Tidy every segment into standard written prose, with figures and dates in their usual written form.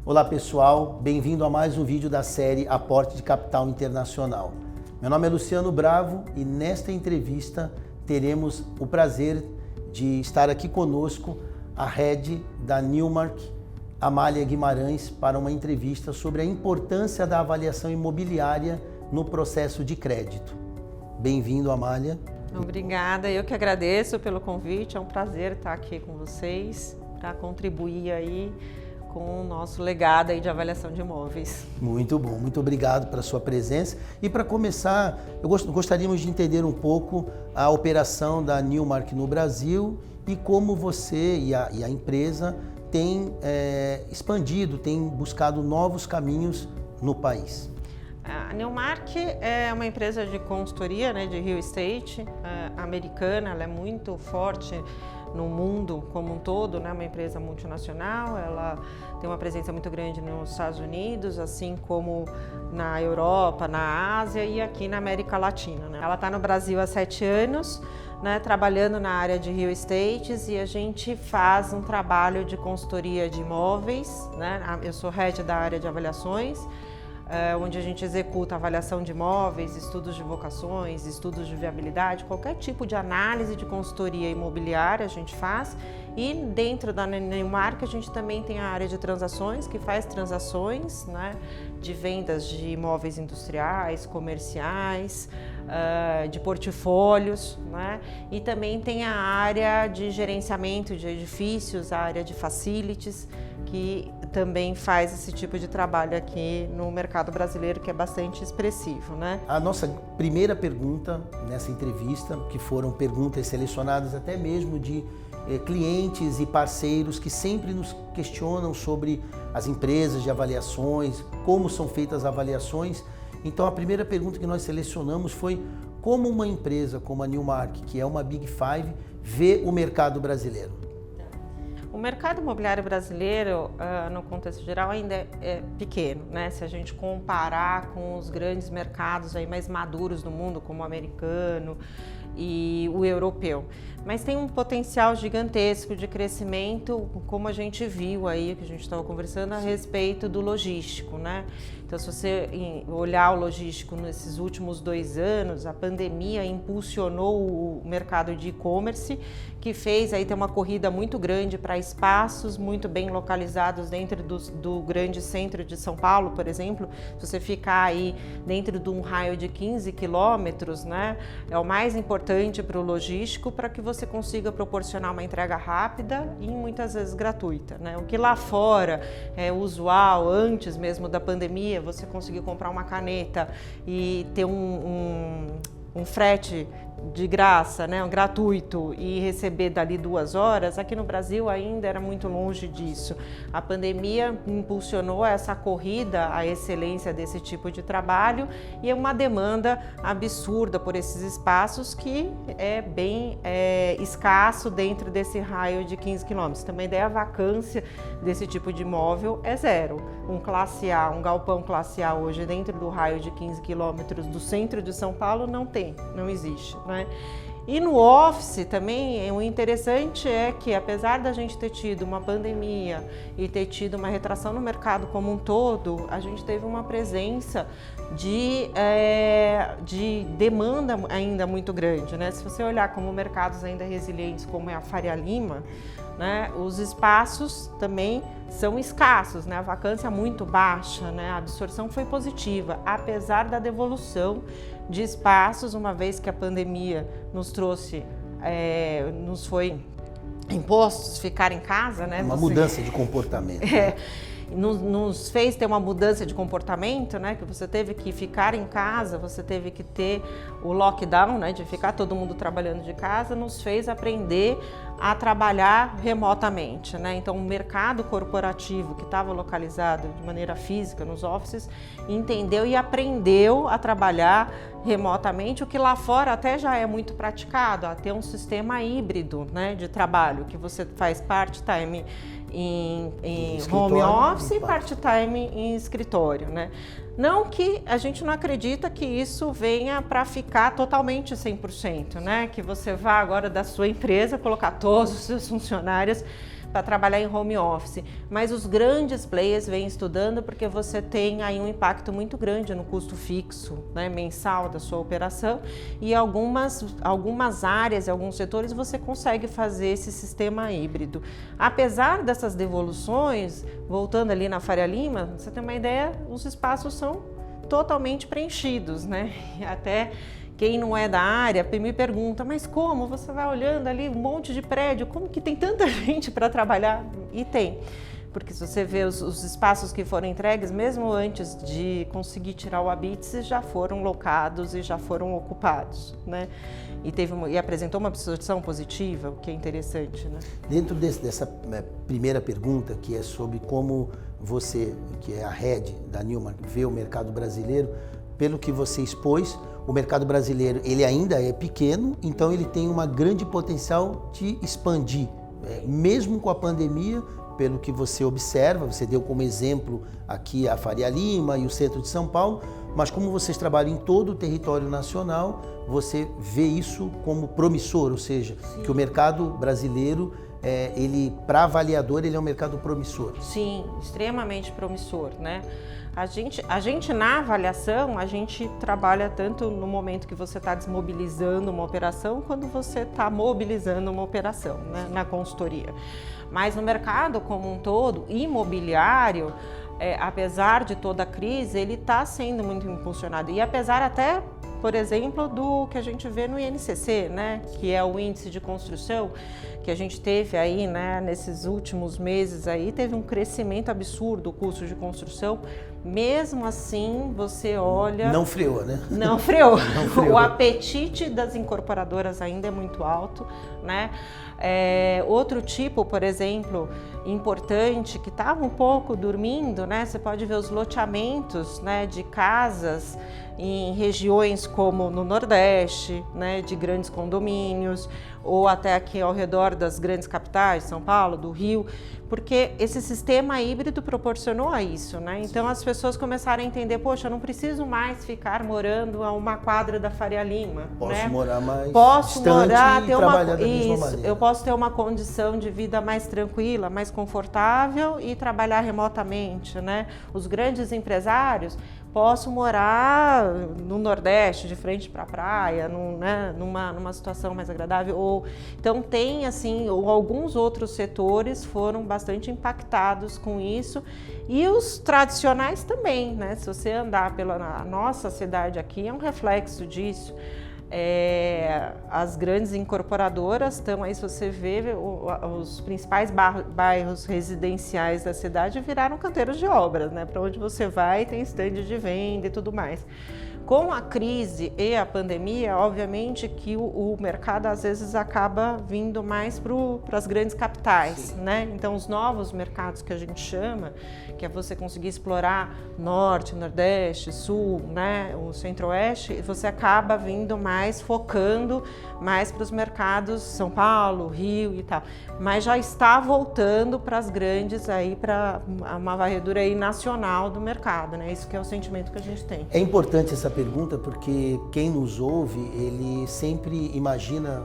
Olá pessoal, bem-vindo a mais um vídeo da série Aporte de Capital Internacional. Meu nome é Luciano Bravo e nesta entrevista teremos o prazer de estar aqui conosco a Head da Newmark, Amália Guimarães, para uma entrevista sobre a importância da avaliação imobiliária no processo de crédito. Bem-vindo, Amália. Obrigada, eu que agradeço pelo convite, é um prazer estar aqui com vocês para contribuir aí com o nosso legado aí de avaliação de imóveis. Muito bom, muito obrigado pela sua presença. E para começar, gostaríamos de entender um pouco a operação da Newmark no Brasil e como você e a empresa têm expandido, têm buscado novos caminhos no país. A Newmark é uma empresa de consultoria, de real estate americana, ela é muito forte no mundo como um todo, uma empresa multinacional, ela tem uma presença muito grande nos Estados Unidos, assim como na Europa, na Ásia e aqui na América Latina. Ela está no Brasil há 7 anos, trabalhando na área de real estates, e a gente faz um trabalho de consultoria de imóveis, Eu sou head da área de avaliações, onde a gente executa avaliação de imóveis, estudos de vocações, estudos de viabilidade, qualquer tipo de análise de consultoria imobiliária a gente faz. E dentro da Newmark a gente também tem a área de transações, que faz transações de vendas de imóveis industriais, comerciais, de portfólios, E também tem a área de gerenciamento de edifícios, a área de facilities, que também faz esse tipo de trabalho aqui no mercado brasileiro, que é bastante expressivo, A nossa primeira pergunta nessa entrevista, que foram perguntas selecionadas até mesmo de clientes e parceiros que sempre nos questionam sobre as empresas de avaliações, como são feitas as avaliações. Então a primeira pergunta que nós selecionamos foi como uma empresa como a Newmark, que é uma Big Five, vê o mercado brasileiro. O mercado imobiliário brasileiro, no contexto geral, ainda é pequeno, Se a gente comparar com os grandes mercados aí mais maduros do mundo, como o americano e o europeu. Mas tem um potencial gigantesco de crescimento, como a gente viu aí, que a gente estava conversando a respeito do logístico, Então, se você olhar o logístico nesses últimos 2 anos, a pandemia impulsionou o mercado de e-commerce, que fez aí ter uma corrida muito grande para espaços muito bem localizados dentro do grande centro de São Paulo, por exemplo. Se você ficar aí dentro de um raio de 15 quilômetros, é o mais importante para o logístico, para que você consiga proporcionar uma entrega rápida e muitas vezes gratuita, O que lá fora é usual, antes mesmo da pandemia, você conseguir comprar uma caneta e ter um frete de graça, um gratuito, e receber dali 2 horas, aqui no Brasil ainda era muito longe disso. A pandemia impulsionou essa corrida à excelência desse tipo de trabalho e é uma demanda absurda por esses espaços que é bem escasso dentro desse raio de 15 quilômetros. Também daí a vacância desse tipo de imóvel é zero. Um classe A, um galpão classe A hoje dentro do raio de 15 quilômetros do centro de São Paulo não existe. E no office também, o interessante é que, apesar da gente ter tido uma pandemia e ter tido uma retração no mercado como um todo, a gente teve uma presença de demanda ainda muito grande, Se você olhar como mercados ainda resilientes, como é a Faria Lima, os espaços também são escassos, a vacância é muito baixa, a absorção foi positiva, apesar da devolução de espaços, uma vez que a pandemia nos foi impostos ficar em casa, Uma mudança de comportamento. Nos fez ter uma mudança de comportamento, que você teve que ficar em casa, você teve que ter o lockdown, de ficar todo mundo trabalhando de casa, nos fez aprender a trabalhar remotamente, Então, o mercado corporativo que estava localizado de maneira física nos offices entendeu e aprendeu a trabalhar remotamente, o que lá fora até já é muito praticado, a ter um sistema híbrido, de trabalho, que você faz part-time em home office e part-time em escritório, Não que a gente não acredita que isso venha para ficar totalmente 100%, Que você vá agora da sua empresa colocar todos os seus funcionários para trabalhar em home office, mas os grandes players vêm estudando porque você tem aí um impacto muito grande no custo fixo, né, mensal da sua operação, e algumas áreas, alguns setores você consegue fazer esse sistema híbrido. Apesar dessas devoluções, voltando ali na Faria Lima, você tem uma ideia, os espaços são totalmente preenchidos, né? Até quem não é da área me pergunta, mas como? Você vai olhando ali um monte de prédio, como que tem tanta gente para trabalhar? E tem, porque se você vê os espaços que foram entregues, mesmo antes de conseguir tirar o Habite, já foram locados e já foram ocupados, né? E apresentou uma absorção positiva, o que é interessante, né? Dentro dessa primeira pergunta, que é sobre como você, que é a head da Newmark, vê o mercado brasileiro, pelo que você expôs, o mercado brasileiro ele ainda é pequeno, então ele tem uma grande potencial de expandir. Mesmo com a pandemia, pelo que você observa, você deu como exemplo aqui a Faria Lima e o centro de São Paulo, mas como vocês trabalham em todo o território nacional, você vê isso como promissor, ou seja, sim, que o mercado brasileiro, para avaliador, ele é um mercado promissor. Sim, extremamente promissor, né? A gente na avaliação, a gente trabalha tanto no momento que você está desmobilizando uma operação, quando você está mobilizando uma operação, né, na consultoria. Mas no mercado como um todo, imobiliário, apesar de toda a crise, ele está sendo muito impulsionado. E apesar até, por exemplo, do que a gente vê no INCC, né, que é o índice de construção, que a gente teve aí, né, nesses últimos meses aí, teve um crescimento absurdo o custo de construção. Mesmo assim, você olha... Não freou, né? Não freou. Não freou. O apetite das incorporadoras ainda é muito alto, né? Outro tipo, por exemplo, importante, que estava um pouco dormindo, né? Você pode ver os loteamentos, né, de casas em regiões como no Nordeste, né, de grandes condomínios, ou até aqui ao redor das grandes capitais, São Paulo, do Rio, porque esse sistema híbrido proporcionou a isso, né? Então as pessoas começaram a entender, poxa, eu não preciso mais ficar morando a uma quadra da Faria Lima, posso, né? Morar mais posso distante morar, ter e trabalhar da mesma mesma maneira. Eu posso ter uma condição de vida mais tranquila, mais confortável e trabalhar remotamente, né? Os grandes empresários, posso morar no Nordeste, de frente para a praia, numa situação mais agradável. Então tem assim, alguns outros setores foram bastante impactados com isso, e os tradicionais também, né? Se você andar pela nossa cidade aqui, é um reflexo disso. As grandes incorporadoras estão aí, se você vê, os principais bairros residenciais da cidade viraram canteiros de obras, né? Para onde você vai tem stand de venda e tudo mais. Com a crise e a pandemia, obviamente que o mercado às vezes acaba vindo mais para as grandes capitais, né? Então os novos mercados que a gente chama, que é você conseguir explorar Norte, Nordeste, Sul, né, o Centro-Oeste, você acaba vindo mais, focando mais para os mercados São Paulo, Rio e tal. Mas já está voltando para as grandes aí, para uma varredura aí nacional do mercado, né? Isso que é o sentimento que a gente tem. É importante essa pergunta porque quem nos ouve, ele sempre imagina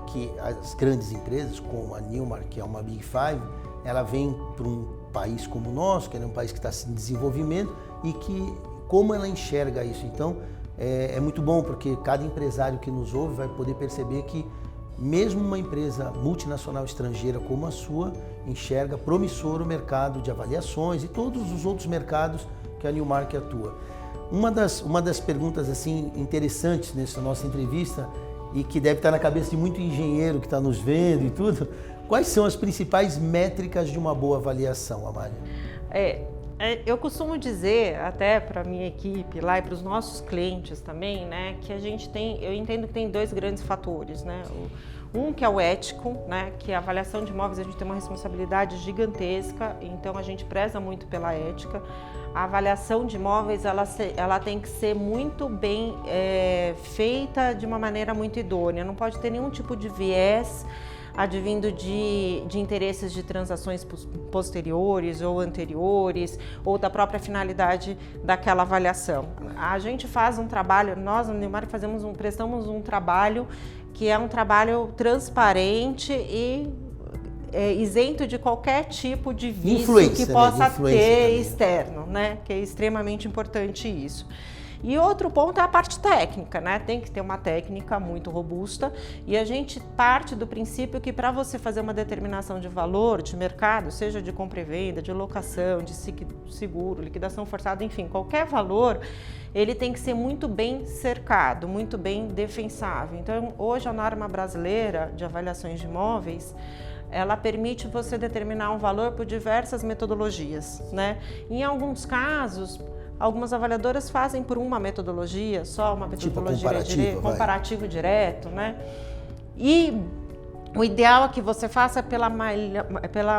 que as grandes empresas, como a Newmark, que é uma Big Five, ela vem para um país como o nosso, que é um país que está em desenvolvimento, e que como ela enxerga isso. Então, é muito bom porque cada empresário que nos ouve vai poder perceber que mesmo uma empresa multinacional estrangeira como a sua enxerga promissor o mercado de avaliações e todos os outros mercados que a Newmark atua. Uma das perguntas assim interessantes nessa nossa entrevista e que deve estar na cabeça de muito engenheiro que está nos vendo e tudo, quais são as principais métricas de uma boa avaliação, Amália? Eu costumo dizer, até para a minha equipe lá e para os nossos clientes também, né, que a gente tem, eu entendo que tem dois grandes fatores, né? Um que é o ético, né, que a avaliação de imóveis a gente tem uma responsabilidade gigantesca, então a gente preza muito pela ética. A avaliação de imóveis, ela tem que ser muito bem feita de uma maneira muito idônea, não pode ter nenhum tipo de viés advindo de interesses de transações posteriores ou anteriores, ou da própria finalidade daquela avaliação. A gente faz um trabalho, nós no Newmark prestamos um trabalho que é um trabalho transparente e isento de qualquer tipo de vício Influência, que possa ter também. externo, né? Que é extremamente importante isso. E outro ponto é a parte técnica, né? Tem que ter uma técnica muito robusta e a gente parte do princípio que para você fazer uma determinação de valor de mercado, seja de compra e venda, de locação, de seguro, liquidação forçada, enfim, qualquer valor, ele tem que ser muito bem cercado, muito bem defensável. Então, hoje a norma brasileira de avaliações de imóveis, ela permite você determinar um valor por diversas metodologias, né? Em alguns casos, algumas avaliadoras fazem por uma metodologia, só uma metodologia tipo comparativo direto, né? E o ideal é que você faça pela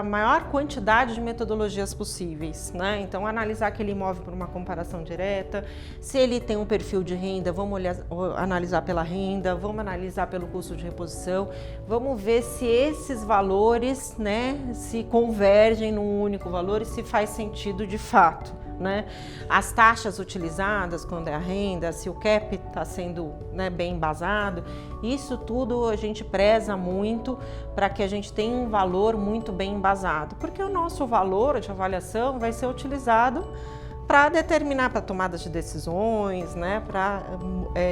maior quantidade de metodologias possíveis, né? Então, analisar aquele imóvel por uma comparação direta, se ele tem um perfil de renda, vamos analisar pela renda, vamos analisar pelo custo de reposição, vamos ver se esses valores, né, se convergem num único valor e se faz sentido de fato. Né? As taxas utilizadas quando é a renda, se o cap está sendo, né, bem embasado, isso tudo a gente preza muito para que a gente tenha um valor muito bem embasado, porque o nosso valor de avaliação vai ser utilizado para determinar, para tomada de decisões, né, para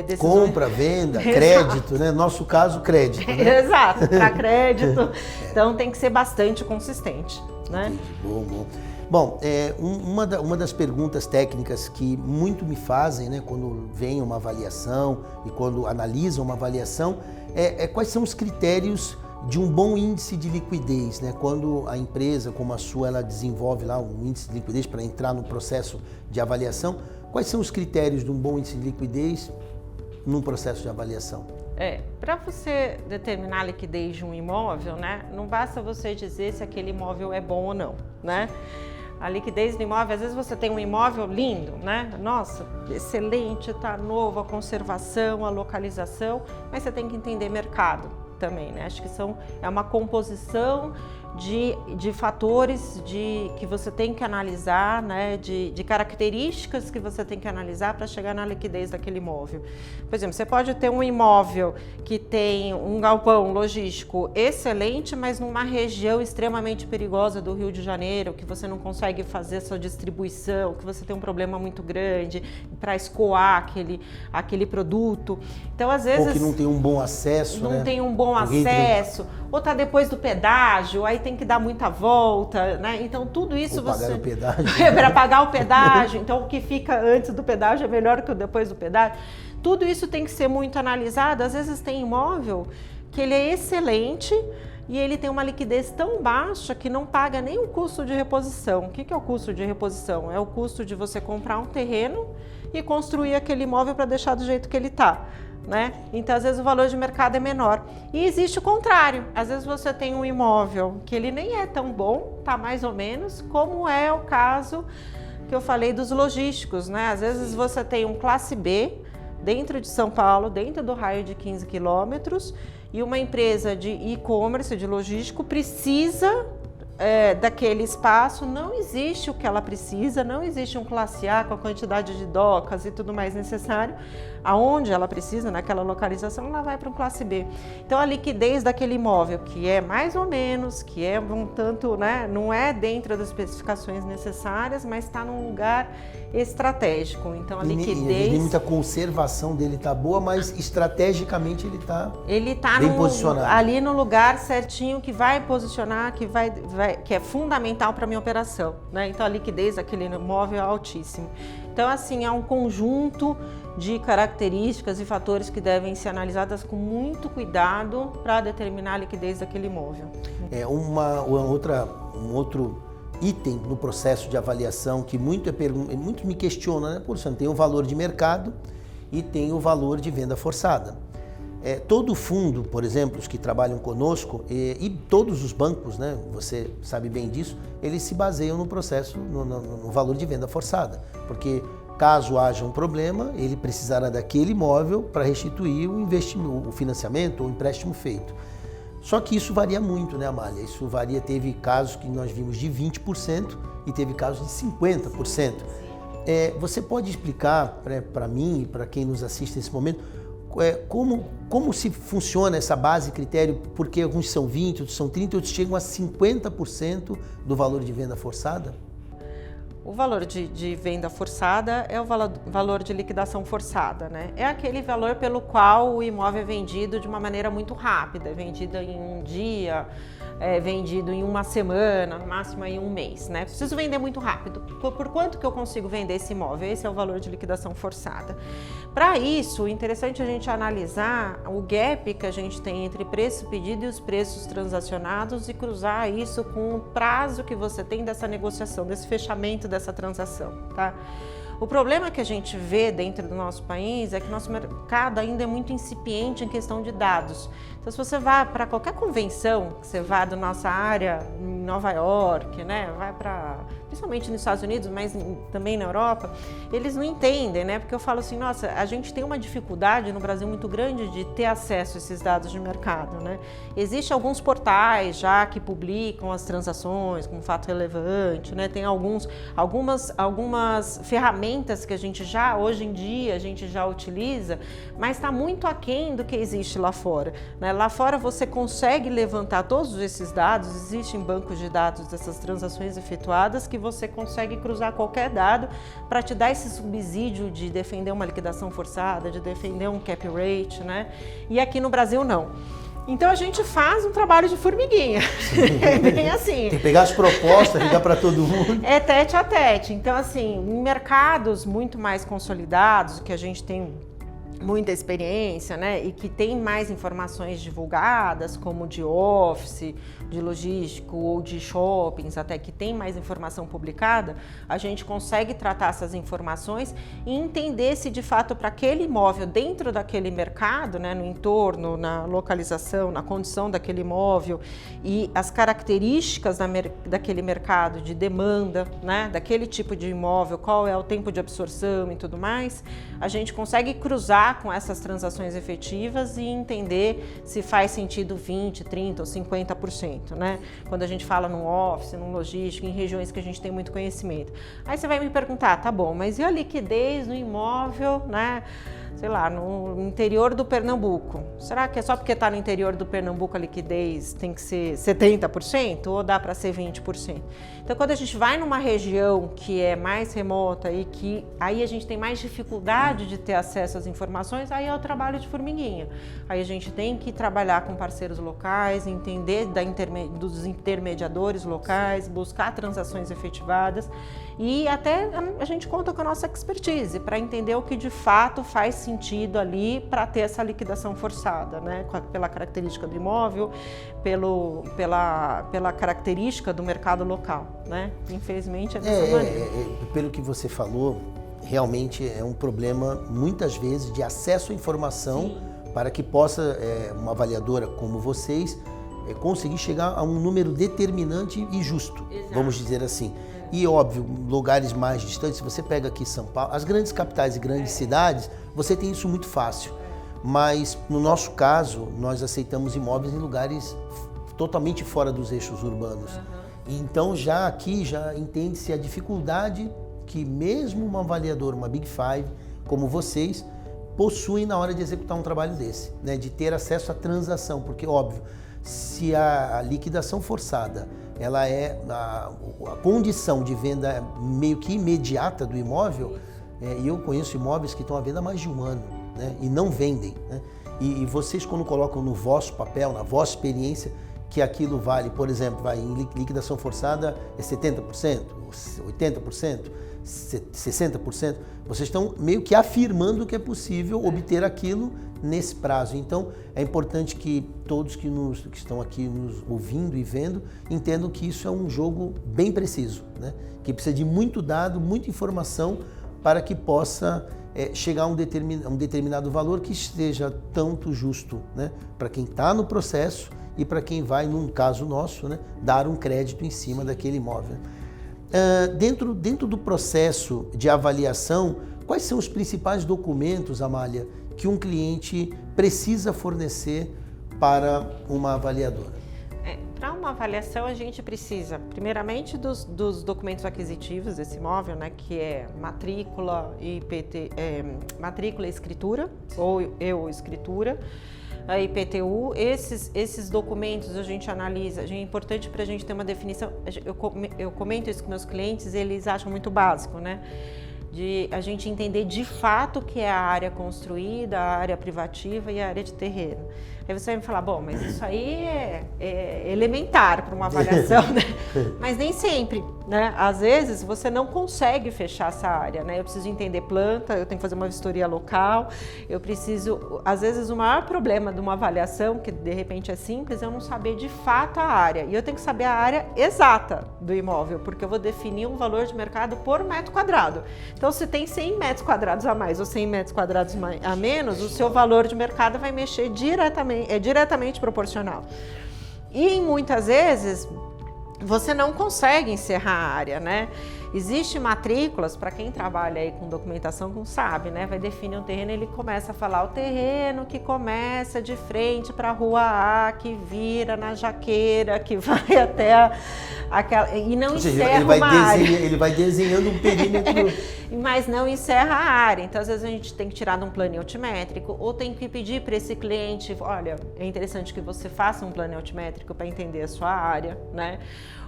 decisões... Compra, venda, crédito, né? No nosso caso, crédito. Né? Exato, para crédito. Então tem que ser bastante consistente, né? Bom. Bom, uma das perguntas técnicas que muito me fazem, né, quando vem uma avaliação e quando analisam uma avaliação, é quais são os critérios de um bom índice de liquidez, né? Quando a empresa como a sua, ela desenvolve lá um índice de liquidez para entrar no processo de avaliação, quais são os critérios de um bom índice de liquidez num processo de avaliação? Para você determinar a liquidez de um imóvel, né, não basta você dizer se aquele imóvel é bom ou não, né? A liquidez do imóvel, às vezes você tem um imóvel lindo, né? Nossa, excelente, tá novo, a conservação, a localização, mas você tem que entender mercado também, né? Acho que é uma composição de fatores que você tem que analisar, né? De características que você tem que analisar para chegar na liquidez daquele imóvel. Por exemplo, você pode ter um imóvel que tem um galpão logístico excelente, mas numa região extremamente perigosa do Rio de Janeiro, que você não consegue fazer a sua distribuição, que você tem um problema muito grande para escoar aquele produto. Então, às vezes... Ou que não tem um bom acesso, não, né? Tem um bom acesso, ou está depois do pedágio, aí tem que dar muita volta, né? Então tudo isso ou pagar o pedágio. para pagar o pedágio. Então o que fica antes do pedágio é melhor que o depois do pedágio. Tudo isso tem que ser muito analisado. Às vezes tem imóvel que ele é excelente e ele tem uma liquidez tão baixa que não paga nem o custo de reposição. O que é o custo de reposição? É o custo de você comprar um terreno e construir aquele imóvel para deixar do jeito que ele está. Né? Então, às vezes o valor de mercado é menor. E existe o contrário. Às vezes você tem um imóvel que ele nem é tão bom, tá mais ou menos, como é o caso que eu falei dos logísticos, né? Às vezes você tem um classe B dentro de São Paulo, dentro do raio de 15 quilômetros, e uma empresa de e-commerce, de logístico, precisa daquele espaço, não existe o que ela precisa, não existe um classe A com a quantidade de docas e tudo mais necessário, aonde ela precisa, naquela localização, ela vai para um classe B. Então a liquidez daquele imóvel, que é mais ou menos, que é um tanto, né, não é dentro das especificações necessárias, mas está num lugar estratégico. Então a liquidez... Nem muita conservação dele tá boa, mas estrategicamente ele tá bem posicionado. Ali no lugar certinho que vai posicionar, que é fundamental para a minha operação, né? Então a liquidez daquele imóvel é altíssima. Então assim, é um conjunto de características e fatores que devem ser analisadas com muito cuidado para determinar a liquidez daquele imóvel. Um outro item no processo de avaliação que muito me questiona, né? Por exemplo, tem o valor de mercado e tem o valor de venda forçada. Todo fundo, por exemplo, os que trabalham conosco e todos os bancos, né? Você sabe bem disso, eles se baseiam no processo, no valor de venda forçada, porque caso haja um problema, ele precisará daquele imóvel para restituir o investimento, o financiamento ou o empréstimo feito. Só que isso varia muito, né, Amália? Isso varia, teve casos que nós vimos de 20% e teve casos de 50%. Você pode explicar para mim e para quem nos assiste nesse momento como se funciona essa base critério, porque alguns são 20, outros são 30, outros chegam a 50% do valor de venda forçada? O valor de venda forçada é o valor de liquidação forçada, né? É aquele valor pelo qual o imóvel é vendido de uma maneira muito rápida, é vendido em um dia, é vendido em uma semana, no máximo em um mês, né? Preciso vender muito rápido. Por quanto que eu consigo vender esse imóvel? Esse é o valor de liquidação forçada. Para isso, interessante a gente analisar o gap que a gente tem entre preço pedido e os preços transacionados e cruzar isso com o prazo que você tem dessa negociação, desse fechamento dessa transação, tá? O problema que a gente vê dentro do nosso país é que nosso mercado ainda é muito incipiente em questão de dados. Então, se você vai para qualquer convenção, que você vá da nossa área em Nova York, né, vai para, principalmente nos Estados Unidos, mas também na Europa, eles não entendem, né? Porque eu falo assim, nossa, a gente tem uma dificuldade no Brasil muito grande de ter acesso a esses dados de mercado, né? Existem alguns portais já que publicam as transações como fato relevante, né? Tem algumas ferramentas que a gente já, hoje em dia, a gente já utiliza, mas está muito aquém do que existe lá fora, né? Lá fora você consegue levantar todos esses dados, existem bancos de dados dessas transações efetuadas que você consegue cruzar qualquer dado para te dar esse subsídio de defender uma liquidação forçada, de defender um cap rate, né? E aqui no Brasil não. Então a gente faz um trabalho de formiguinha, é bem assim. Tem que pegar as propostas, ligar para todo mundo. É tete a tete. Então assim, em mercados muito mais consolidados, que a gente tem muita experiência, né, e que tem mais informações divulgadas, como de office, de logístico ou de shoppings, até que tem mais informação publicada, a gente consegue tratar essas informações e entender se de fato para aquele imóvel dentro daquele mercado, né, no entorno, na localização, na condição daquele imóvel e as características daquele mercado de demanda, né, daquele tipo de imóvel, qual é o tempo de absorção e tudo mais, a gente consegue cruzar com essas transações efetivas e entender se faz sentido 20%, 30% ou 50%, né? Quando a gente fala num office, num logístico, em regiões que a gente tem muito conhecimento. Aí você vai me perguntar, tá bom, mas e a liquidez do imóvel, né? Sei lá, no interior do Pernambuco. Será que é só porque está no interior do Pernambuco a liquidez tem que ser 70% ou dá para ser 20%? Então, quando a gente vai numa região que é mais remota e que aí a gente tem mais dificuldade de ter acesso às informações, aí é o trabalho de formiguinha. Aí a gente tem que trabalhar com parceiros locais, entender dos intermediadores locais, buscar transações efetivadas e até a gente conta com a nossa expertise para entender o que de fato faz sentido ali para ter essa liquidação forçada, né? Pela característica do imóvel, pela característica do mercado local, né? Infelizmente é dessa maneira. Pelo que você falou, realmente é um problema muitas vezes de acesso à informação. Sim. Para que possa uma avaliadora como vocês conseguir chegar a um número determinante e justo. Exato. Vamos dizer assim. E óbvio, lugares mais distantes, se você pega aqui São Paulo, as grandes capitais e grandes cidades, você tem isso muito fácil. Mas no nosso caso, nós aceitamos imóveis em lugares totalmente fora dos eixos urbanos. Então já aqui já entende-se a dificuldade que mesmo uma avaliadora, uma Big Five, como vocês, possuem na hora de executar um trabalho desse, né? De ter acesso à transação, porque óbvio, se a liquidação forçada ela é a condição de venda meio que imediata do imóvel, e eu conheço imóveis que estão à venda há mais de um ano, né? E não vendem, né? E vocês quando colocam no vosso papel, na vossa experiência, que aquilo vale, por exemplo, vai em liquidação forçada é 70%, 80%, 60%, vocês estão meio que afirmando que é possível obter aquilo nesse prazo. Então, é importante que todos que estão aqui nos ouvindo e vendo entendam que isso é um jogo bem preciso, né? Que precisa de muito dado, muita informação para que possa chegar a um determinado valor que esteja tanto justo, né? Para quem está no processo e para quem vai, num caso nosso, né, dar um crédito em cima daquele imóvel. Dentro do processo de avaliação, quais são os principais documentos, Amália, que um cliente precisa fornecer para uma avaliadora? Para uma avaliação, a gente precisa, primeiramente, dos documentos aquisitivos desse imóvel, né, que é matrícula, matrícula e escritura, ou escritura, a IPTU. Esses documentos a gente analisa, é importante para a gente ter uma definição. Eu comento isso com meus clientes, eles acham muito básico, né? De a gente entender de fato o que é a área construída, a área privativa e a área de terreno. Aí você vai me falar, bom, mas isso aí é elementar para uma avaliação, né? Mas nem sempre, né? Às vezes você não consegue fechar essa área, né? Eu preciso entender planta, eu tenho que fazer uma vistoria local, eu preciso... Às vezes o maior problema de uma avaliação, que de repente é simples, é eu não saber de fato a área. E eu tenho que saber a área exata do imóvel, porque eu vou definir um valor de mercado por metro quadrado. Então, se tem 100 metros quadrados a mais ou 100 metros quadrados a menos, o seu valor de mercado vai mexer diretamente proporcional. E muitas vezes você não consegue encerrar a área, né? Existem matrículas, para quem trabalha aí com documentação, não sabe, né? Vai definir um terreno, ele começa a falar o terreno que começa de frente para a rua A, que vira na Jaqueira, que vai até aquela... E não encerra uma área. Ele vai desenhando um perímetro... Mas não encerra a área. Então, às vezes, a gente tem que tirar de um plano altimétrico ou tem que pedir para esse cliente, olha, é interessante que você faça um plano altimétrico para entender a sua área, né?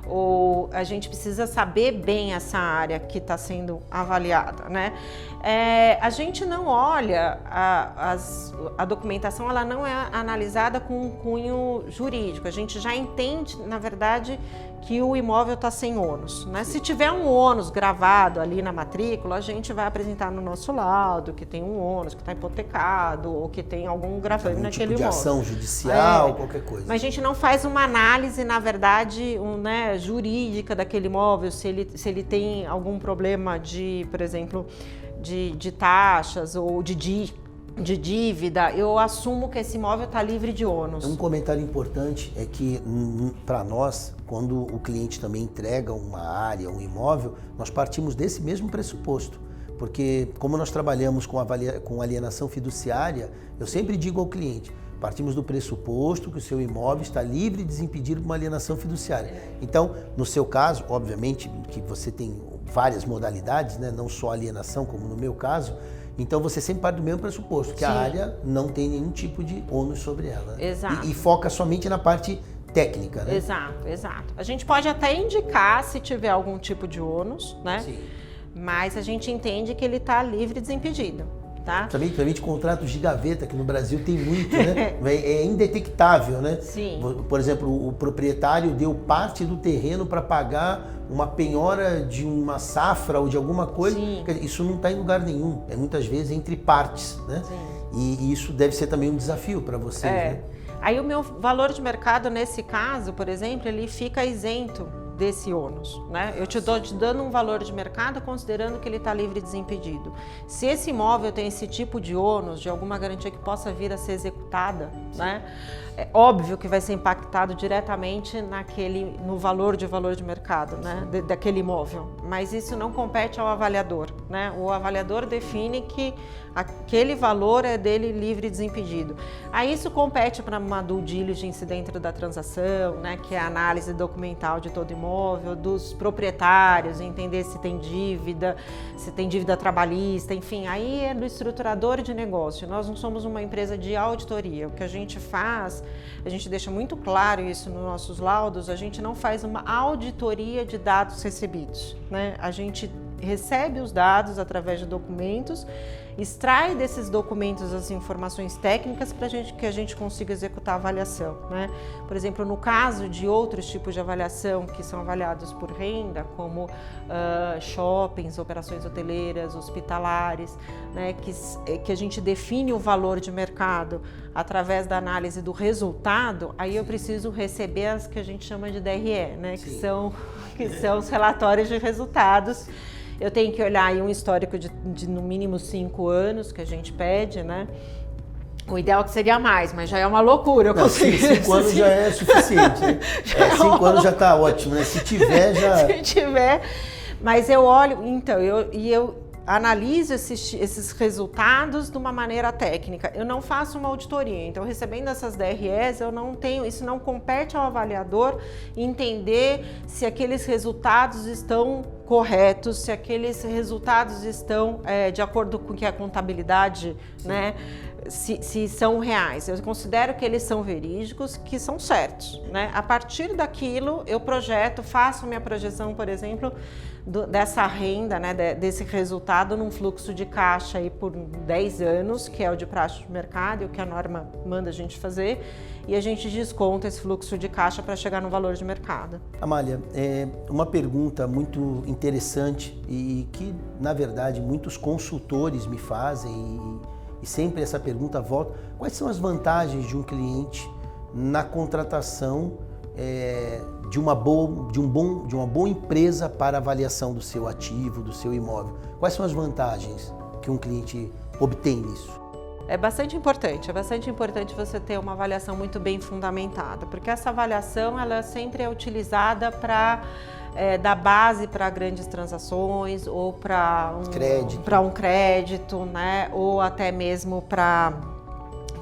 Ou a gente precisa saber bem essa área que está sendo avaliada, né? A gente não olha, a documentação ela não é analisada com um cunho jurídico, a gente já entende, na verdade, que o imóvel está sem ônus, né? Se tiver um ônus gravado ali na matrícula, a gente vai apresentar no nosso laudo que tem um ônus, que está hipotecado ou que tem algum gravame naquele tipo de imóvel. Ação judicial, qualquer coisa. Mas a gente não faz uma análise, na verdade, jurídica daquele imóvel, se ele tem algum problema de, por exemplo, de taxas ou de dívida. Eu assumo que esse imóvel está livre de ônus. Um comentário importante é que, para nós, quando o cliente também entrega uma área, um imóvel, nós partimos desse mesmo pressuposto. Porque, como nós trabalhamos com alienação fiduciária, eu sempre digo ao cliente, partimos do pressuposto que o seu imóvel está livre e desimpedido por uma alienação fiduciária. Então, no seu caso, obviamente, que você tem várias modalidades, né? Não só alienação, como no meu caso, então você sempre parte do mesmo pressuposto, que Sim. a área não tem nenhum tipo de ônus sobre ela. Exato. E foca somente na parte técnica, né? Exato. A gente pode até indicar se tiver algum tipo de ônus, né? Sim. Mas a gente entende que ele está livre e desimpedido. Tá? Principalmente contratos de gaveta, que no Brasil tem muito, né? É indetectável, né? Sim. Por exemplo, o proprietário deu parte do terreno para pagar uma penhora de uma safra ou de alguma coisa. Sim. Isso não está em lugar nenhum. É muitas vezes entre partes, né? Sim. E isso deve ser também um desafio para vocês, né? Aí o meu valor de mercado, nesse caso, por exemplo, ele fica isento desse ônus, né? Eu te dando um valor de mercado considerando que ele está livre e desimpedido. Se esse imóvel tem esse tipo de ônus, de alguma garantia que possa vir a ser executada, né? É óbvio que vai ser impactado diretamente no valor de mercado, né? Daquele imóvel. Mas isso não compete ao avaliador, né? O avaliador define que aquele valor é dele livre e desimpedido. Aí isso compete para uma due diligence dentro da transação, né? Que é a análise documental de todo imóvel, dos proprietários, entender se tem dívida trabalhista, enfim. Aí é do estruturador de negócio. Nós não somos uma empresa de auditoria. O que a gente faz, a gente deixa muito claro isso nos nossos laudos, a gente não faz uma auditoria de dados recebidos, né? A gente recebe os dados através de documentos, extrai desses documentos as informações técnicas para que a gente consiga executar a avaliação, né? Por exemplo, no caso de outros tipos de avaliação que são avaliados por renda, como shoppings, operações hoteleiras, hospitalares, né? Que a gente define o valor de mercado através da análise do resultado, aí eu preciso receber as que a gente chama de DRE, né? Que são os relatórios de resultados. Eu tenho que olhar aí um histórico de no mínimo 5 anos que a gente pede, né? O ideal é que seria mais, mas já é uma loucura. Não, 5 anos já é suficiente, né? 5 anos já está ótimo, né? Se tiver, já... Se tiver, mas eu olho, então, analiso esses resultados de uma maneira técnica. Eu não faço uma auditoria, então recebendo essas DREs, isso não compete ao avaliador entender se aqueles resultados estão corretos, se aqueles resultados estão de acordo com o que a contabilidade, né, se são reais. Eu considero que eles são verídicos, que são certos, né? A partir daquilo, eu faço minha projeção, por exemplo, dessa renda, né, desse resultado num fluxo de caixa aí por 10 anos, que é o de praxe de mercado e o que a norma manda a gente fazer, e a gente desconta esse fluxo de caixa para chegar no valor de mercado. Amália, uma pergunta muito interessante e que, na verdade, muitos consultores me fazem e sempre essa pergunta volta: quais são as vantagens de um cliente na contratação de uma boa empresa para avaliação do seu ativo, do seu imóvel? Quais são as vantagens que um cliente obtém nisso? É bastante importante você ter uma avaliação muito bem fundamentada, porque essa avaliação ela sempre é utilizada para dar base para grandes transações ou para um crédito, né? Ou até mesmo para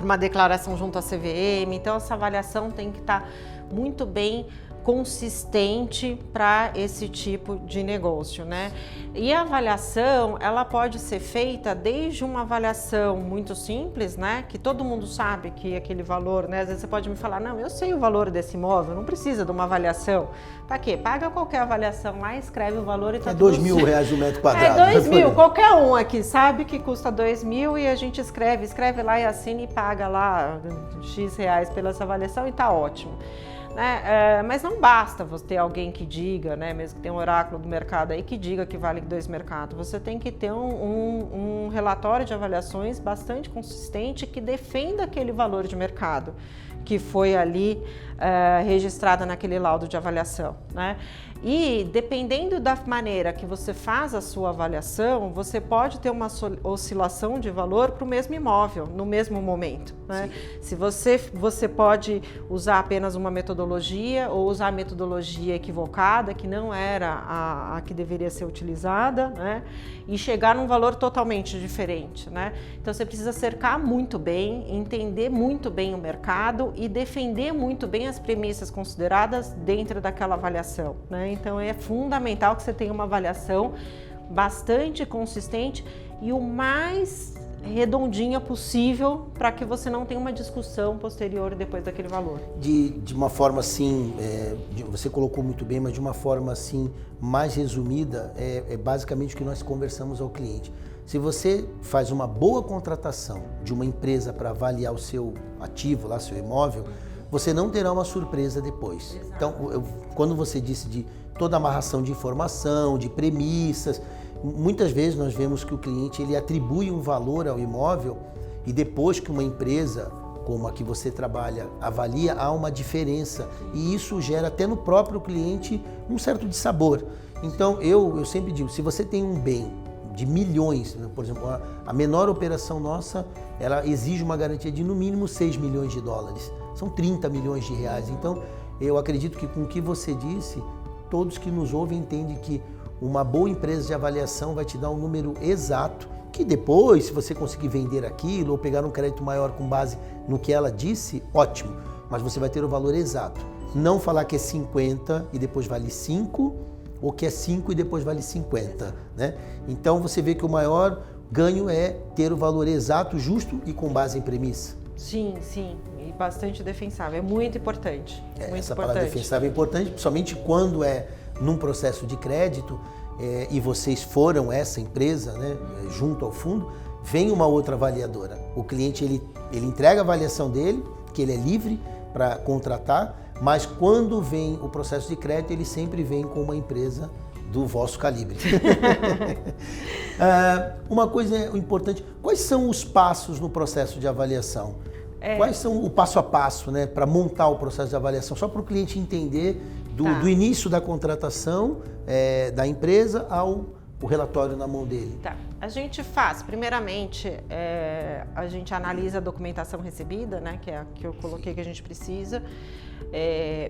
uma declaração junto à CVM. Então essa avaliação tem que estar muito bem consistente para esse tipo de negócio, né? E a avaliação, ela pode ser feita desde uma avaliação muito simples, né? Que todo mundo sabe que aquele valor, né? Às vezes você pode me falar: não, eu sei o valor desse imóvel, não precisa de uma avaliação. Pra quê? Paga qualquer avaliação lá, escreve o valor e tá tudo certo. R$2.000 o metro quadrado. É 2.000, qualquer um aqui sabe que custa 2.000 e a gente escreve lá e assina e paga lá X reais pela essa avaliação e tá ótimo. Né? Mas não basta você ter alguém que diga, né, mesmo que tenha um oráculo do mercado aí que diga que vale 2 mercados. Você tem que ter um relatório de avaliações bastante consistente que defenda aquele valor de mercado que foi ali registrada naquele laudo de avaliação, né? E dependendo da maneira que você faz a sua avaliação, você pode ter uma oscilação de valor para o mesmo imóvel, no mesmo momento, né? Se você pode usar apenas uma metodologia ou usar a metodologia equivocada, que não era a que deveria ser utilizada, né? E chegar num valor totalmente diferente, né? Então você precisa cercar muito bem, entender muito bem o mercado e defender muito bem as premissas consideradas dentro daquela avaliação, né? Então é fundamental que você tenha uma avaliação bastante consistente e o mais redondinha possível para que você não tenha uma discussão posterior depois daquele valor. De uma forma assim, você colocou muito bem, mas de uma forma assim mais resumida, é basicamente o que nós conversamos ao cliente. Se você faz uma boa contratação de uma empresa para avaliar o seu ativo, lá, seu imóvel, você não terá uma surpresa depois. Exato. Então, quando você disse de toda a amarração de informação, de premissas, muitas vezes nós vemos que o cliente ele atribui um valor ao imóvel e depois que uma empresa como a que você trabalha avalia, há uma diferença e isso gera até no próprio cliente um certo dissabor. Então, eu sempre digo, se você tem um bem de milhões, por exemplo, a menor operação nossa, ela exige uma garantia de no mínimo 6 milhões de dólares. São 30 milhões de reais. Então, eu acredito que com o que você disse, todos que nos ouvem entendem que uma boa empresa de avaliação vai te dar um número exato, que depois, se você conseguir vender aquilo ou pegar um crédito maior com base no que ela disse, ótimo, mas você vai ter o valor exato. Não falar que é 50 e depois vale 5, ou que é 5 e depois vale 50, né? Então você vê que o maior ganho é ter o valor exato, justo e com base em premissa. Sim, sim, e bastante defensável, é muito importante. Essa palavra defensável é importante, principalmente quando é num processo de crédito e vocês foram essa empresa, né, junto ao fundo, vem uma outra avaliadora. O cliente ele entrega a avaliação dele, que ele é livre para contratar, mas quando vem o processo de crédito, ele sempre vem com uma empresa do vosso calibre. Uma coisa importante, quais são os passos no processo de avaliação? Quais são o passo a passo, né, para montar o processo de avaliação? Só para o cliente entender do início da contratação da empresa ao o relatório na mão dele. Tá. A gente faz, primeiramente, a gente analisa a documentação recebida, né, que é a que eu coloquei que a gente precisa.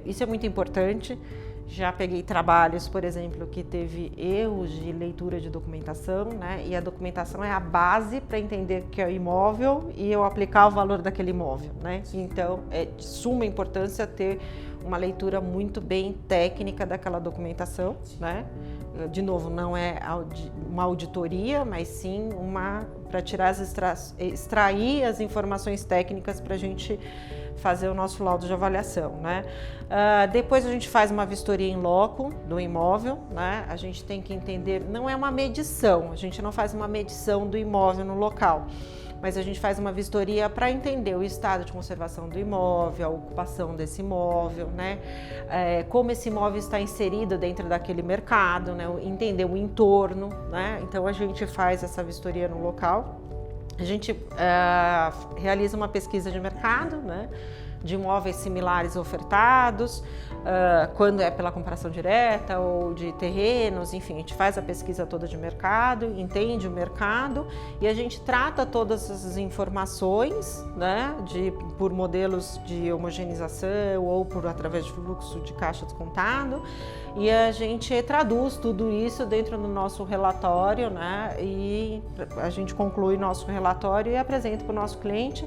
Isso é muito importante. A Já peguei trabalhos, por exemplo, que teve erros de leitura de documentação, né? E a documentação é a base para entender o que é o imóvel e eu aplicar o valor daquele imóvel, né? Então, é de suma importância ter uma leitura muito bem técnica daquela documentação, né? De novo, não é uma auditoria, mas sim para extrair as informações técnicas para a gente fazer o nosso laudo de avaliação, né? Depois a gente faz uma vistoria em loco do imóvel, né? A gente tem que entender, não é uma medição, a gente não faz uma medição do imóvel no local, mas a gente faz uma vistoria para entender o estado de conservação do imóvel, a ocupação desse imóvel, né? Como esse imóvel está inserido dentro daquele mercado, né? Entender o entorno, né? Então a gente faz essa vistoria no local. A gente realiza uma pesquisa de mercado, né, de imóveis similares ofertados, quando é pela comparação direta ou de terrenos, enfim, a gente faz a pesquisa toda de mercado, entende o mercado e a gente trata todas essas informações, né, por modelos de homogeneização ou através de fluxo de caixa descontado, e a gente traduz tudo isso dentro do nosso relatório, né, e a gente conclui nosso relatório e apresenta para o noro cliente.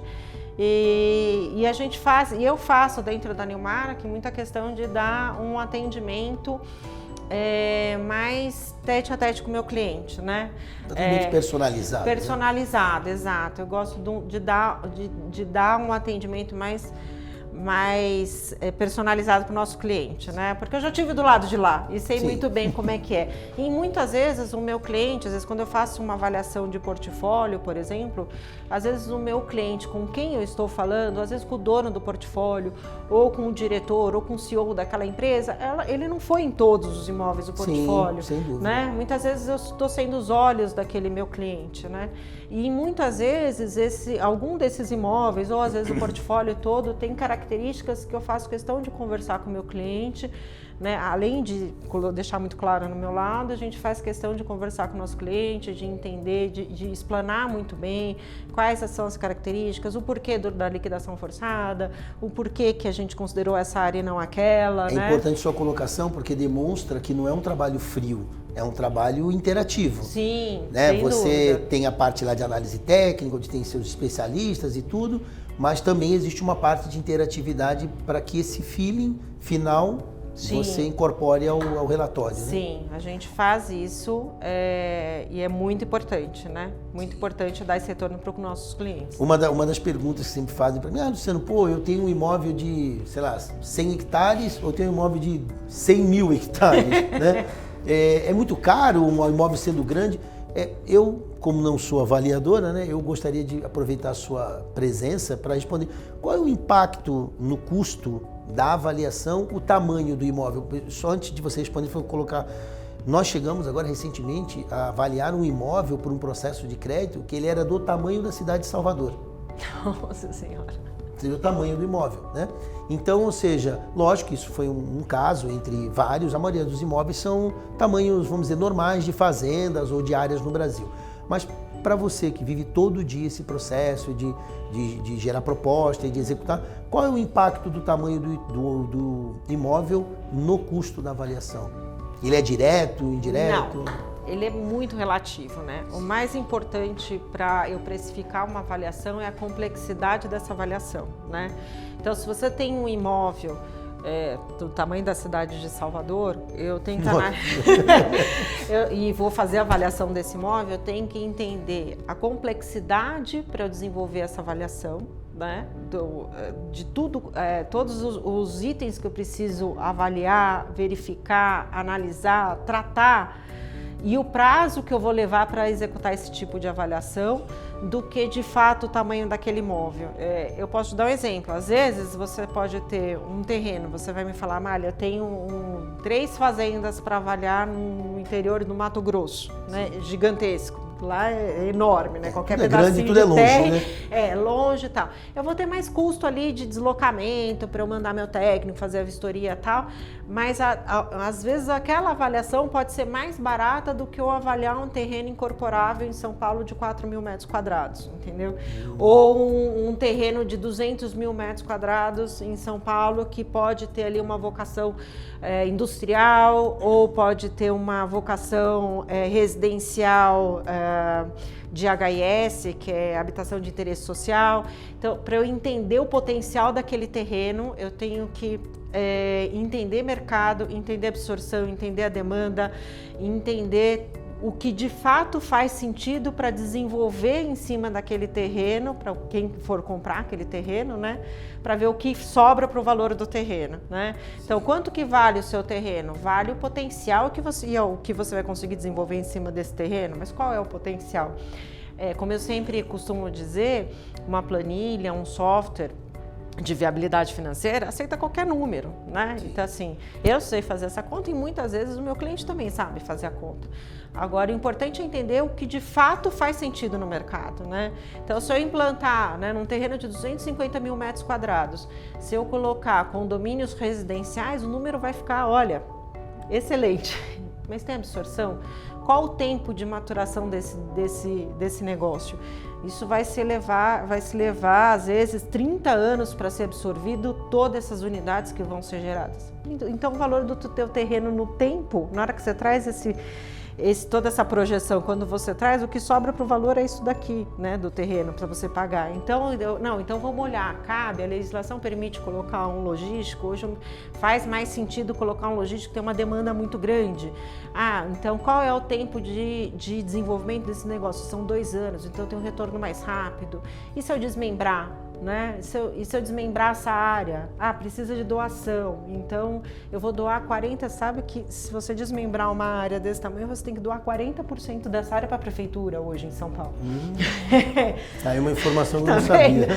E a gente faz, e eu faço dentro da Newmark muita questão de dar um atendimento mais tete a tete com o meu cliente, né? Atendimento personalizado. Personalizado, né? Exato. Eu gosto de dar um atendimento mais personalizado para o nosso cliente, né? Porque eu já estive do lado de lá e sei muito bem como é que é. E muitas vezes o meu cliente, às vezes quando eu faço uma avaliação de portfólio, por exemplo, às vezes o meu cliente com quem eu estou falando, às vezes com o dono do portfólio, ou com o diretor, ou com o CEO daquela empresa, ele não foi em todos os imóveis do portfólio. Sim, sem dúvida. Né? Muitas vezes eu estou sendo os olhos daquele meu cliente, né? E muitas vezes algum desses imóveis, ou às vezes o portfólio todo, tem características que eu faço questão de conversar com o meu cliente, né? Além de deixar muito claro no meu lado, a gente faz questão de conversar com o nosso cliente, de entender, de explanar muito bem quais são as características, o porquê da liquidação forçada, o porquê que a gente considerou essa área e não aquela. É importante sua colocação porque demonstra que não é um trabalho frio, é um trabalho interativo. Sim, né? Sem Você dúvida. tem a parte lá de análise técnica, onde tem seus especialistas e tudo, mas também existe uma parte de interatividade para que esse feeling final você incorpore ao relatório. Sim, né? A gente faz isso e é muito importante, né? Muito importante dar esse retorno para os nossos clientes. Uma das perguntas que sempre fazem para mim, Luciano, eu tenho um imóvel de, 100 hectares ou tenho um imóvel de 100 mil hectares, né? É muito caro um imóvel sendo grande. Eu, como não sou avaliadora, né, eu gostaria de aproveitar a sua presença para responder qual é o impacto no custo da avaliação, o tamanho do imóvel. Só antes de você responder, vou colocar... Nós chegamos agora recentemente a avaliar um imóvel por um processo de crédito que ele era do tamanho da cidade de Salvador. Nossa Senhora! O tamanho do imóvel, né? Então, ou seja, lógico que isso foi um caso entre vários, a maioria dos imóveis são tamanhos, vamos dizer, normais de fazendas ou de áreas no Brasil. Mas para você que vive todo dia esse processo de gerar proposta e de executar, qual é o impacto do tamanho do imóvel no custo da avaliação? Ele é direto, indireto? Não. Ele é muito relativo, né? O mais importante para eu precificar uma avaliação é a complexidade dessa avaliação, né? Então, se você tem um imóvel do tamanho da cidade de Salvador, eu tenho que e vou fazer a avaliação desse imóvel, eu tenho que entender a complexidade para eu desenvolver essa avaliação, né? De tudo, todos os itens que eu preciso avaliar, verificar, analisar, tratar, e o prazo que eu vou levar para executar esse tipo de avaliação, do que de fato o tamanho daquele imóvel. Eu posso te dar um exemplo. Às vezes você pode ter um terreno, você vai me falar, Amália, eu tenho 3 fazendas para avaliar no interior do Mato Grosso, né? Gigantesco. lá é enorme, né? Qualquer tudo pedacinho grande, tudo de longe, terra né? é longe e tal. Eu vou ter mais custo ali de deslocamento para eu mandar meu técnico fazer a vistoria e tal, mas às vezes aquela avaliação pode ser mais barata do que eu avaliar um terreno incorporável em São Paulo de 4.000 metros quadrados, entendeu? Ou um terreno de 200.000 metros quadrados em São Paulo que pode ter ali uma vocação industrial ou pode ter uma vocação residencial de HIS, que é habitação de interesse social. Então, para eu entender o potencial daquele terreno, eu tenho que entender mercado, entender absorção, entender a demanda, entender o que de fato faz sentido para desenvolver em cima daquele terreno, para quem for comprar aquele terreno, né? Para ver o que sobra para o valor do terreno, né? Então, quanto que vale o seu terreno? Vale o potencial que você vai conseguir desenvolver em cima desse terreno, mas qual é o potencial? Como eu sempre costumo dizer, uma planilha, um software de viabilidade financeira aceita qualquer número, né? Sim. Então, assim, eu sei fazer essa conta e muitas vezes o meu cliente também sabe fazer a conta. Agora, o importante é entender o que de fato faz sentido no mercado, né? Então, se eu implantar, né, num terreno de 250.000 metros quadrados, se eu colocar condomínios residenciais, o número vai ficar, olha, excelente. Mas tem absorção? Qual o tempo de maturação desse negócio? Isso vai se levar às vezes 30 anos para ser absorvido todas essas unidades que vão ser geradas. Então, o valor do teu terreno no tempo, na hora que você traz toda essa projeção, quando você traz, o que sobra para o valor é isso daqui, né, do terreno para você pagar. Então, então vamos olhar, cabe, a legislação permite colocar um logístico, hoje faz mais sentido colocar um logístico que tem uma demanda muito grande. Então qual é o tempo de desenvolvimento desse negócio? São 2 anos, então tem um retorno mais rápido. E se eu desmembrar? Né? E se eu desmembrar essa área? Precisa de doação, então eu vou doar 40%, sabe que se você desmembrar uma área desse tamanho, você tem que doar 40% dessa área para a prefeitura hoje em São Paulo. Aí uma informação que eu não sabia.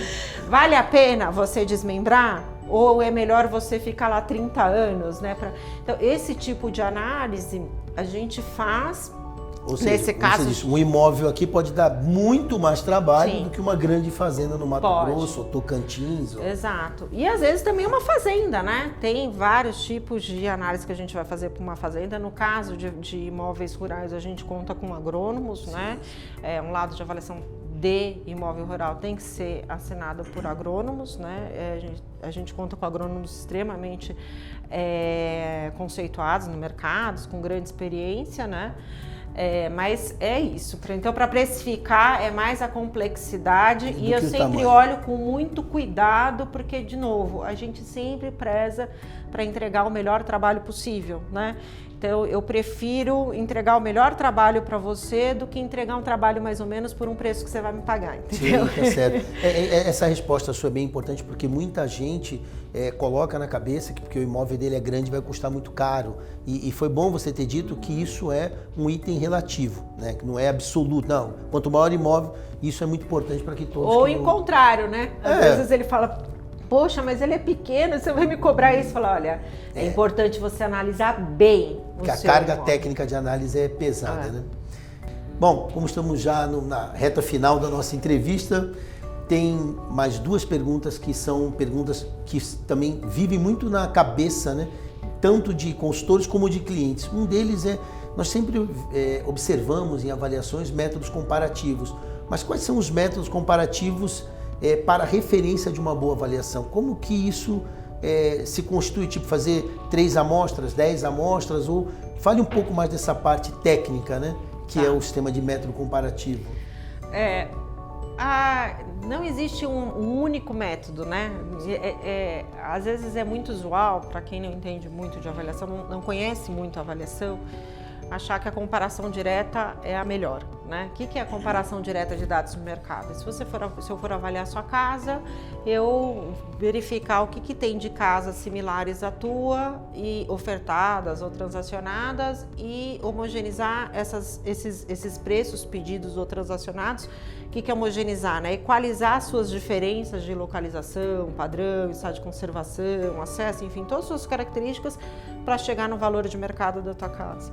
Vale a pena você desmembrar? Ou é melhor você ficar lá 30 anos, né? Então, esse tipo de análise a gente faz. Ou seja, nesse caso, um imóvel aqui pode dar muito mais trabalho do que uma grande fazenda no Mato Grosso, ou Tocantins. Exato. E às vezes também uma fazenda, né? Tem vários tipos de análise que a gente vai fazer para uma fazenda. No caso de imóveis rurais, a gente conta com agrônomos, né? Um lado de avaliação de imóvel rural tem que ser assinado por agrônomos, né? A gente conta com agrônomos extremamente conceituados no mercado, com grande experiência, né? Mas é isso. Então, para precificar é mais a complexidade e eu sempre olho com muito cuidado, porque, de novo, a gente sempre preza para entregar o melhor trabalho possível, né? Então, eu prefiro entregar o melhor trabalho para você do que entregar um trabalho mais ou menos por um preço que você vai me pagar, entendeu? Sim, tá certo. Essa resposta sua é bem importante porque muita gente coloca na cabeça que porque o imóvel dele é grande vai custar muito caro. E foi bom você ter dito que isso é um item relativo, né? Que não é absoluto. Não, quanto maior o imóvel, isso é muito importante para que todos... Ou em contrário, né? Às vezes ele fala... Poxa, mas ele é pequeno, você vai me cobrar isso? Fala, olha, é importante você analisar bem o que a carga técnica de análise é pesada, né? Bom, como estamos já na reta final da nossa entrevista, tem mais 2 perguntas que são perguntas que também vivem muito na cabeça, né? Tanto de consultores como de clientes. Um deles nós sempre observamos em avaliações métodos comparativos, mas quais são os métodos comparativos para referência de uma boa avaliação? Como que isso se constitui, tipo fazer 3 amostras, 10 amostras, ou fale um pouco mais dessa parte técnica, né? Que é o sistema de método comparativo. Não existe um único método, né? Às vezes é muito usual, para quem não entende muito de avaliação, não conhece muito a avaliação, achar que a comparação direta é a melhor, né? O que é a comparação direta de dados no mercado? Se eu for avaliar a sua casa, eu verificar o que tem de casas similares à tua e ofertadas ou transacionadas e homogeneizar esses preços pedidos ou transacionados. O que é homogeneizar, né? Equalizar as suas diferenças de localização, padrão, estado de conservação, acesso, enfim, todas as suas características para chegar no valor de mercado da tua casa.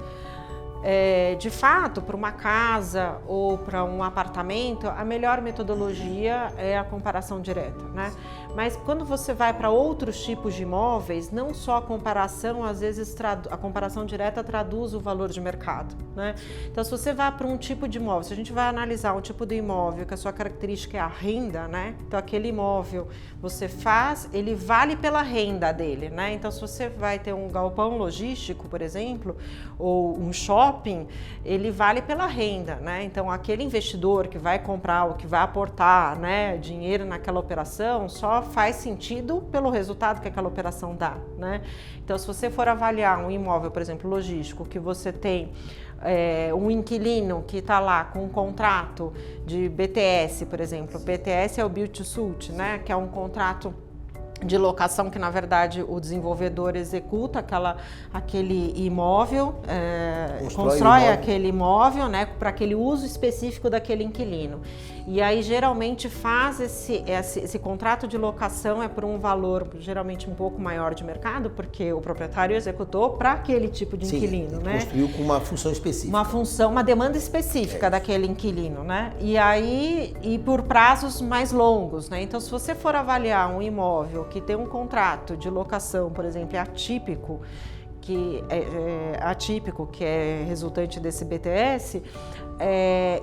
De fato, para uma casa ou para um apartamento, a melhor metodologia é a comparação direta, né? Mas quando você vai para outros tipos de imóveis, não só a comparação, às vezes a comparação direta traduz o valor de mercado, né? Então, se você vai para um tipo de imóvel, se a gente vai analisar um tipo de imóvel que a sua característica é a renda, né? Então, aquele imóvel você faz, ele vale pela renda dele, né? Então, se você vai ter um galpão logístico, por exemplo, ou um shopping, ele vale pela renda, né? Então, aquele investidor que vai comprar ou que vai aportar, né, dinheiro naquela operação só faz sentido pelo resultado que aquela operação dá, né? Então, se você for avaliar um imóvel, por exemplo, logístico, que você tem um inquilino que está lá com um contrato de BTS, por exemplo. BTS é o Build to Suit, né? Que é um contrato de locação que, na verdade, o desenvolvedor executa aquele imóvel, constrói aquele imóvel, né, para aquele uso específico daquele inquilino. E aí, geralmente, faz esse contrato de locação por um valor, geralmente, um pouco maior de mercado, porque o proprietário executou para aquele tipo de inquilino, né? Construiu com uma função específica. Uma demanda específica daquele inquilino, né? E por prazos mais longos, né? Então, se você for avaliar um imóvel que tem um contrato de locação, por exemplo, atípico, que é resultante desse BTS,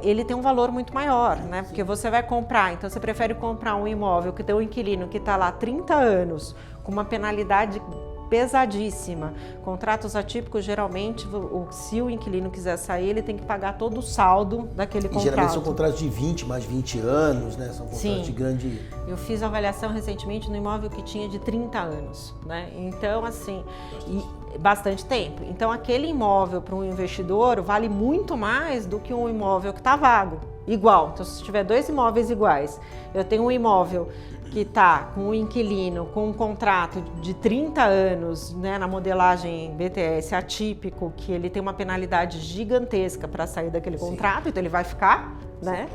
ele tem um valor muito maior, né? Porque você vai comprar, então você prefere comprar um imóvel que tem um inquilino que está lá há 30 anos, com uma penalidade pesadíssima. Contratos atípicos, geralmente, se o inquilino quiser sair, ele tem que pagar todo o saldo daquele contrato. Geralmente são contratos de 20, mais 20 anos, né? São contratos de grande... Eu fiz avaliação recentemente no imóvel que tinha de 30 anos, né? Então, assim, bastante tempo. Então, aquele imóvel para um investidor vale muito mais do que um imóvel que está vago, igual. Então, se tiver dois imóveis iguais, eu tenho um imóvel que está com um inquilino com um contrato de 30 anos, né, na modelagem BTS atípico, que ele tem uma penalidade gigantesca para sair daquele contrato, então ele vai ficar, né?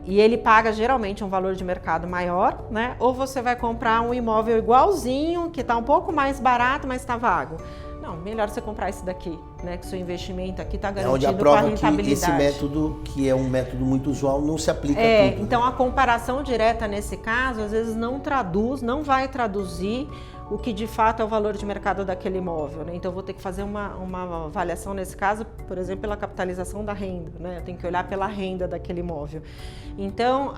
E ele paga geralmente um valor de mercado maior, né? Ou você vai comprar um imóvel igualzinho, que está um pouco mais barato, mas está vago. Não, melhor você comprar esse daqui, né? Que seu investimento aqui está garantido onde a com a prova rentabilidade. Que esse método, que é um método muito usual, não se aplica a tudo. Então, a comparação direta nesse caso, às vezes não vai traduzir o que de fato é o valor de mercado daquele imóvel, né? Então, eu vou ter que fazer uma avaliação nesse caso, por exemplo, pela capitalização da renda, né? Eu tenho que olhar pela renda daquele imóvel. Então,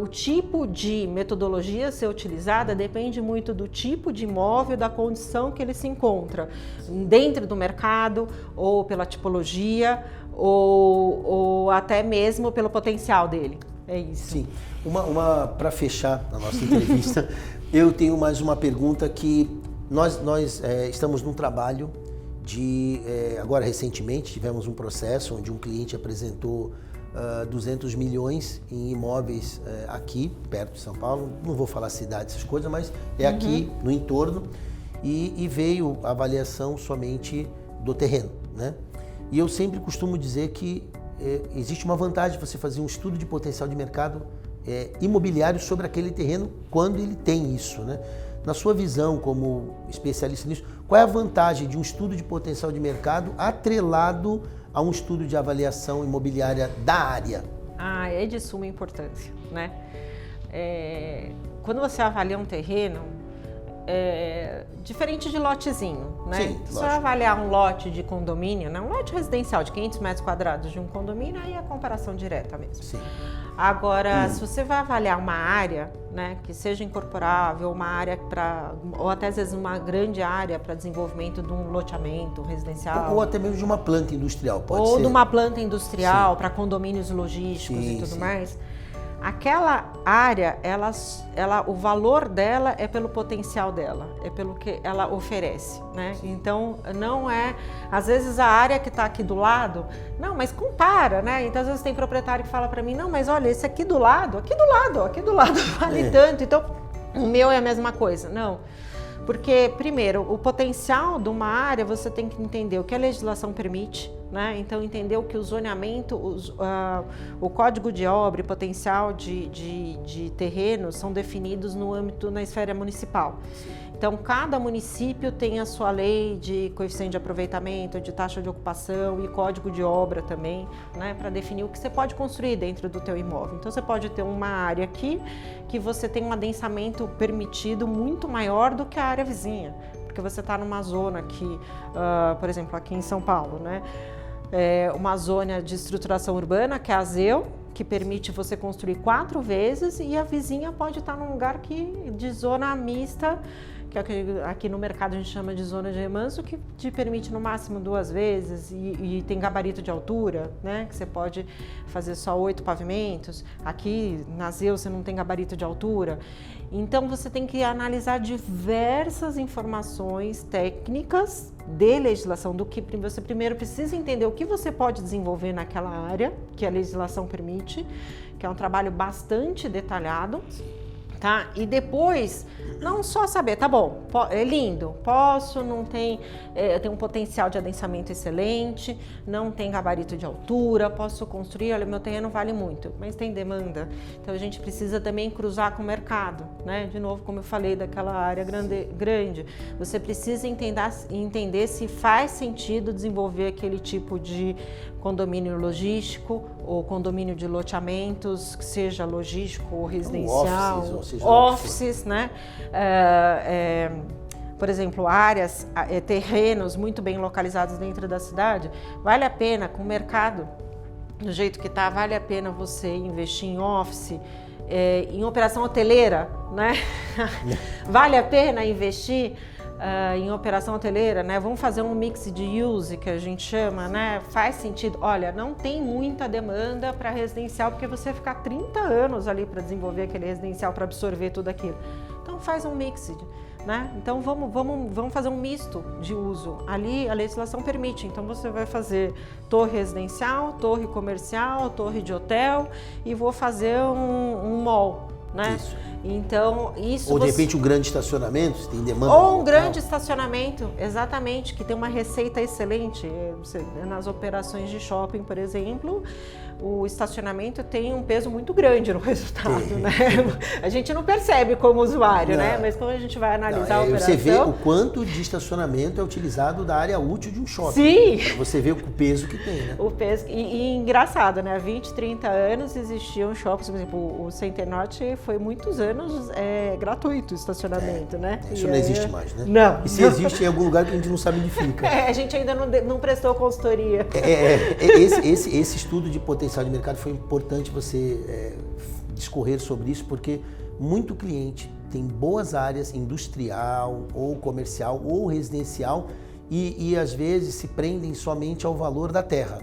o tipo de metodologia a ser utilizada depende muito do tipo de imóvel, da condição que ele se encontra, dentro do mercado, ou pela tipologia, ou até mesmo pelo potencial dele. É isso. Sim. Para fechar a nossa entrevista, eu tenho mais uma pergunta que nós estamos num trabalho agora recentemente tivemos um processo onde um cliente apresentou 200 milhões em imóveis aqui, perto de São Paulo, não vou falar cidade, essas coisas, mas é aqui no entorno, e veio a avaliação somente do terreno, né? E eu sempre costumo dizer que existe uma vantagem de você fazer um estudo de potencial de mercado imobiliário sobre aquele terreno quando ele tem isso, né? Na sua visão como especialista nisso, qual é a vantagem de um estudo de potencial de mercado atrelado a um estudo de avaliação imobiliária da área? É de suma importância, né? Quando você avalia um terreno, diferente de lotezinho, né? Sim, se você avaliar um lote de condomínio, né? Um lote residencial de 500 metros quadrados de um condomínio, aí é a comparação direta mesmo. Sim. Agora, se você vai avaliar uma área, né, que seja incorporável, uma área ou até às vezes uma grande área para desenvolvimento de um loteamento residencial. Ou até mesmo de uma planta industrial, pode ser. Ou de uma planta industrial para condomínios logísticos e tudo mais. Aquela área, o valor dela é pelo potencial dela, é pelo que ela oferece, né? Então, não é... Às vezes a área que está aqui do lado, não, mas compara, né? Então, às vezes tem proprietário que fala para mim, não, mas olha, esse aqui do lado vale tanto, então o meu é a mesma coisa. Não, porque, primeiro, o potencial de uma área, você tem que entender o que a legislação permite, né? Então, entender o que o zoneamento, o código de obra e potencial de terrenos são definidos no âmbito, na esfera municipal. Então, cada município tem a sua lei de coeficiente de aproveitamento, de taxa de ocupação e código de obra também, né, para definir o que você pode construir dentro do teu imóvel. Então, você pode ter uma área aqui que você tem um adensamento permitido muito maior do que a área vizinha, porque você está numa zona aqui, por exemplo, aqui em São Paulo, né, uma zona de estruturação urbana, que é a ZEU, que permite você construir 4 vezes, e a vizinha pode estar num lugar de zona mista, que aqui no mercado a gente chama de zona de remanso, que te permite no máximo 2 vezes e tem gabarito de altura, né? Que você pode fazer só 8 pavimentos. Aqui na ZEU você não tem gabarito de altura. Então você tem que analisar diversas informações técnicas de legislação, do que você primeiro precisa entender o que você pode desenvolver naquela área que a legislação permite, que é um trabalho bastante detalhado. Tá? E depois, não só saber, tá bom, é lindo, posso, não tem, eu tenho um potencial de adensamento excelente, não tem gabarito de altura, posso construir, olha, meu terreno vale muito, mas tem demanda. Então a gente precisa também cruzar com o mercado, né? De novo, como eu falei, daquela área grande, você precisa entender se faz sentido desenvolver aquele tipo de condomínio logístico ou condomínio de loteamentos, que seja logístico ou residencial, offices, né? Por exemplo, áreas, terrenos muito bem localizados dentro da cidade, vale a pena, com o mercado do jeito que está, vale a pena você investir em office, em operação hoteleira, né? Vale a pena investir em operação hoteleira, né? Vamos fazer um mix de use, que a gente chama, né? Faz sentido. Olha, não tem muita demanda para residencial, porque você ficar 30 anos ali para desenvolver aquele residencial, para absorver tudo aquilo. Então faz um mix, né? Então vamos fazer um misto de uso. Ali a legislação permite, então você vai fazer torre residencial, torre comercial, torre de hotel, e vou fazer um mall, né? Isso. Então, isso. Ou de repente um grande estacionamento, se tem demanda. Ou um grande estacionamento, exatamente, que tem uma receita excelente. Nas operações de shopping, por exemplo, o estacionamento tem um peso muito grande no resultado, né? A gente não percebe como usuário, né? Mas quando a gente vai analisar a operação... Você vê o quanto de estacionamento é utilizado da área útil de um shopping. Sim! Pra você ver o peso que tem, né? O peso. E engraçado, né? Há 20, 30 anos existiam shoppings, por exemplo, o Center Norte foi muitos anos gratuito o estacionamento, né? Isso não existe mais, né? Não. E se existe em algum lugar que a gente não sabe onde fica. A gente ainda não prestou consultoria. Esse estudo de potencial de mercado foi importante você discorrer sobre isso, porque muito cliente tem boas áreas industrial, ou comercial, ou residencial, e às vezes se prendem somente ao valor da terra,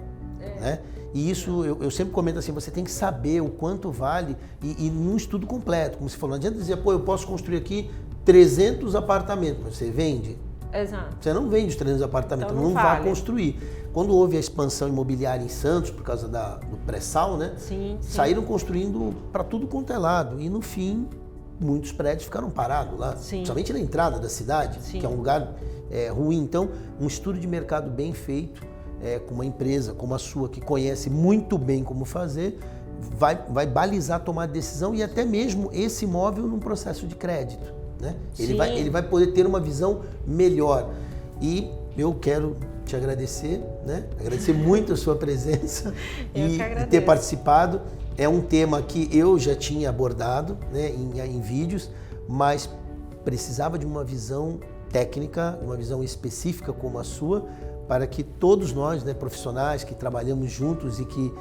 né? E isso, eu sempre comento assim, você tem que saber o quanto vale e num estudo completo. Como você falou, não adianta dizer, pô, eu posso construir aqui 300 apartamentos, mas você vende? Exato. Você não vende os 300 apartamentos, então não vai construir. Quando houve a expansão imobiliária em Santos, por causa do pré-sal, né? Sim. Saíram construindo para tudo quanto é lado. E no fim, muitos prédios ficaram parados lá, principalmente na entrada da cidade, que é um lugar ruim. Então, um estudo de mercado bem feito, com uma empresa como a sua, que conhece muito bem como fazer, vai balizar a tomada de decisão e até mesmo esse imóvel num processo de crédito, né? Ele vai poder ter uma visão melhor. E eu quero te agradecer, né? Agradecer muito a sua presença e ter participado. É um tema que eu já tinha abordado, né, em vídeos, mas precisava de uma visão técnica, uma visão específica como a sua, para que todos nós, né, profissionais que trabalhamos juntos e que,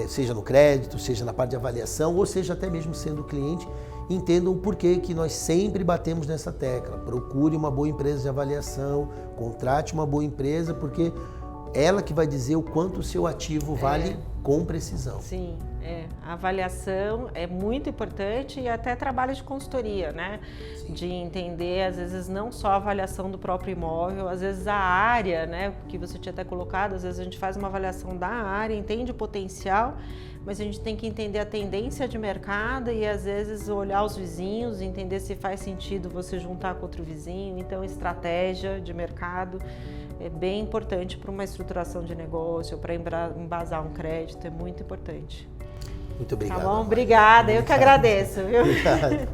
seja no crédito, seja na parte de avaliação, ou seja até mesmo sendo cliente, entendam o porquê que nós sempre batemos nessa tecla. Procure uma boa empresa de avaliação, contrate uma boa empresa, porque ela que vai dizer o quanto o seu ativo vale com precisão. Sim, a avaliação é muito importante e até trabalho de consultoria, né? Sim. De entender, às vezes, não só a avaliação do próprio imóvel, às vezes a área, né? Que você tinha até colocado, às vezes a gente faz uma avaliação da área, entende o potencial, mas a gente tem que entender a tendência de mercado e às vezes olhar os vizinhos, entender se faz sentido você juntar com outro vizinho. Então, estratégia de mercado é bem importante para uma estruturação de negócio, para embasar um crédito, é muito importante. Muito obrigado. Tá bom? Obrigada, eu que agradeço. Viu? Obrigado.